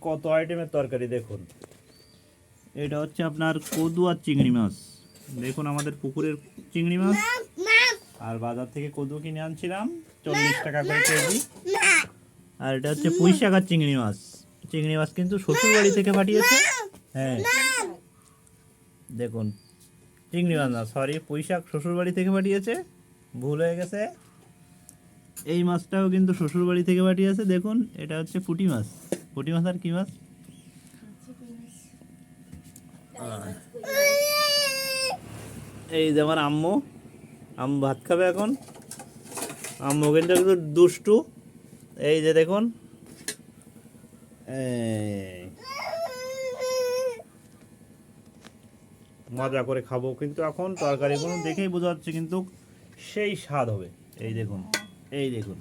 কত আইটেমের তরকারি দেখুন। এটা হচ্ছে আপনার কদু আর চিংড়ি মাছ। দেখুন আমাদের পুকুরের চিংড়ি মাছ, আর বাজার থেকে কদু কিনে আনছিলাম 40 টাকা করে কেজি। আর এটা হচ্ছে পুঁই শাক আর চিংড়ি মাছ। চিংড়ি মাছ কিন্তু শ্বশুর বাড়ি থেকে পাঠিয়েছে। হ্যাঁ দেখুন, চিংড়ি মাছ না, সরি, পুঁই শাক শ্বশুর বাড়ি থেকে পাঠিয়েছে, ভুল হয়ে গেছে। এই মাছটাও কিন্তু শ্বশুর বাড়ি থেকে পাঠিয়েছে। দেখুন এটা হচ্ছে পুঁটি মাছ। পুঁটি মাছ আর কি মাছ, এই যে আমার আম্মু, আম্মু ভাত খাবে এখন। আম্মু কিন্তু একটু দুষ্টু। এই যে দেখুন, মজা করে খাবো কিন্তু এখন তরকারিগুলো দেখেই বোঝা যাচ্ছে কিন্তু সেই স্বাদ হবে। এই দেখুন, এই দেখুন।